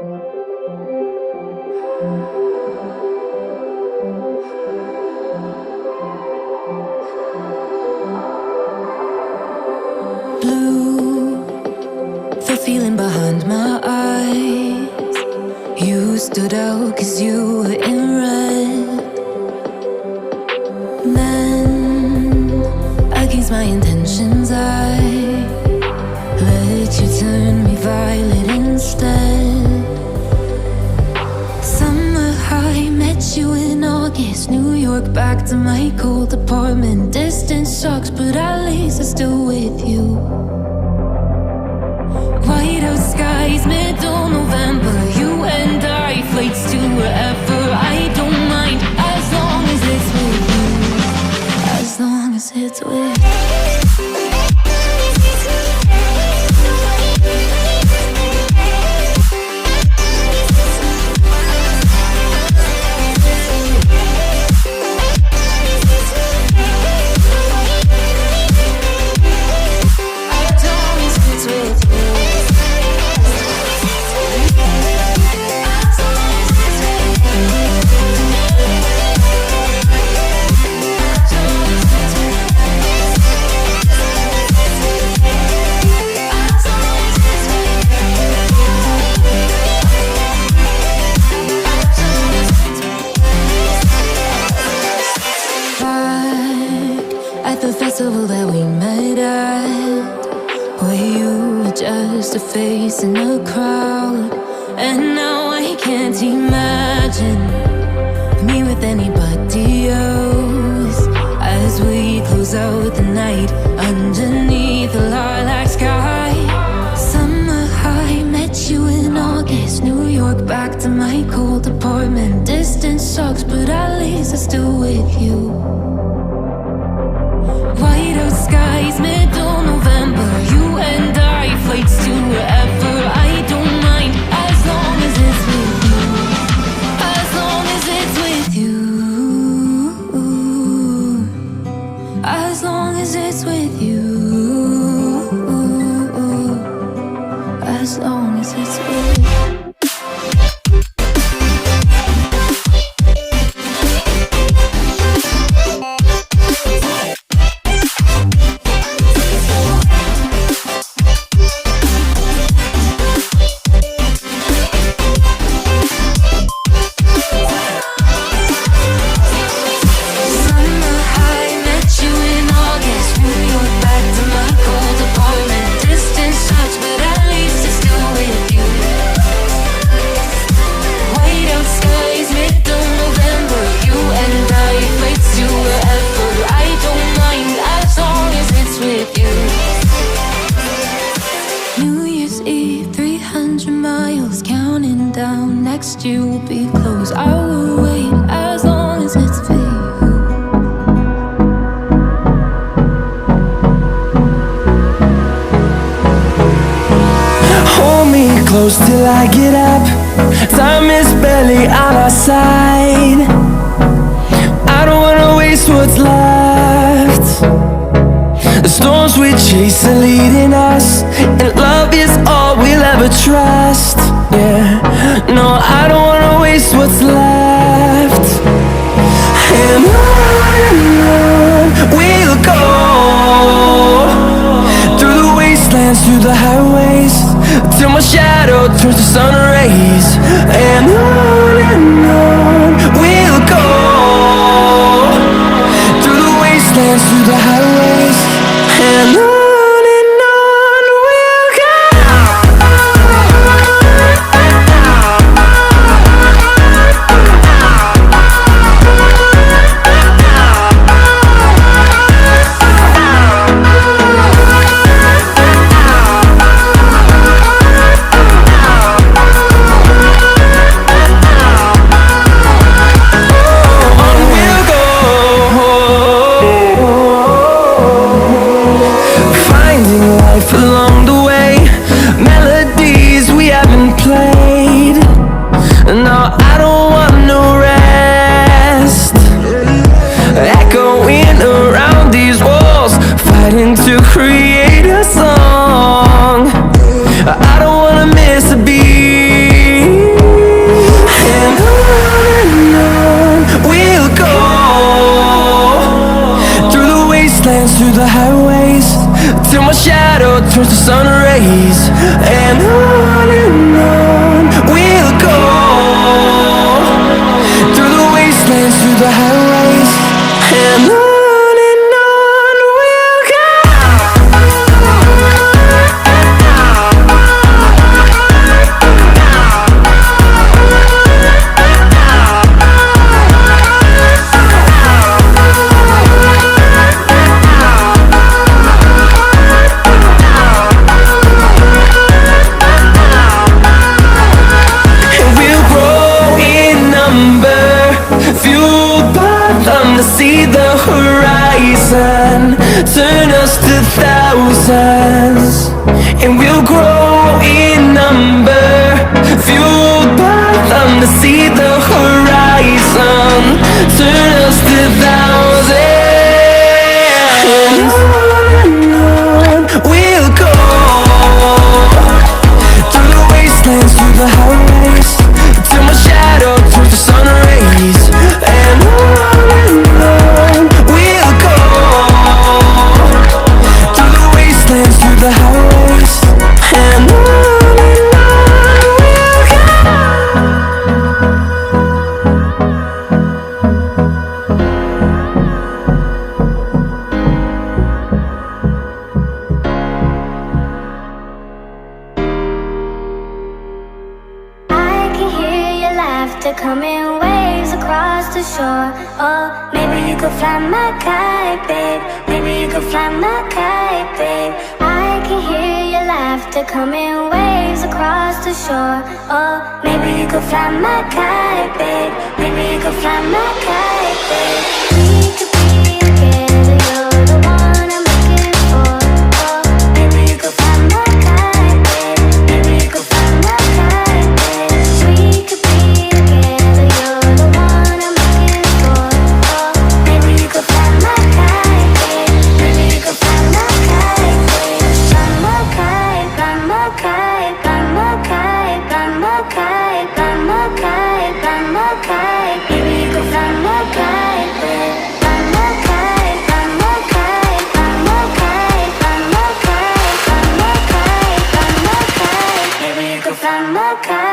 Blue, the feeling behind my eyes. You stood out 'cause you were in red. Then, against my intentions, I let you turn me violet instead. Summer high, met you in August. New York, back to my cold apartment. Distance sucks, but at least I'm still with you. White out skies, middle November. You and I, flights to wherever. I don't mind, as long as it's with you. As long as it's with you. The festival that we met at, where you were just a face in a crowd. And now I can't imagine me with anybody else. As we close out the night underneath the lilac sky. Summer high, met you in August. New York, back to my cold apartment. Distance sucks, but at least I'm still with you. White out skies, middle November. You and I, flights to wherever. I don't mind, as long as it's with you. As long as it's with you. As long as it's with you. As long as it's with you. Next year will be close. I will wait as long as it's for you. Hold me close till I get up. Time is barely on our side. I don't wanna waste what's left. The storms we chase are leading us, and love is all we'll ever trust. Yeah, no, I don't wanna waste what's left. And on we'll go, through the wastelands, through the highways, till my shadow turns to sun rays. And on we'll go, through the wastelands, through the highways, and on we'll go. rays. And on we'll go, through the wastelands, through the highways. And on we'll go. See the horizon, turn us to thousands, and we'll grow in number, fueled by them to see the horizon, turn us to thousands. And on we'll go, through the wastelands, through the highways, till my shadow turns to sun rays. And on we'll go, through the wastelands, through the highways. And on we'll go. I can hear your laughter coming waves across the shore. Oh, maybe you could fly my kite, babe. Maybe you could fly my kite, babe. I can hear your laughter coming waves across the shore. Oh, maybe you could fly my kite, babe. Maybe you could fly my kite, babe. We could be together, you're the one I'm looking for. Oh, maybe you could fly my kite, babe. Maybe you could fly my kite, babe. We could be together, you're the one I'm looking for. Oh, maybe you could fly my kite, babe. Maybe you could fly my kite, babe. Fly my kite, fly my kite, fly my kite, fly my kite, fly my kite, fly my kite. Maybe you could fly my kite, babe. Fly my kite, fly my kite, fly my kite, fly my kite, fly my kite, fly my kite. Maybe you could fly my kite.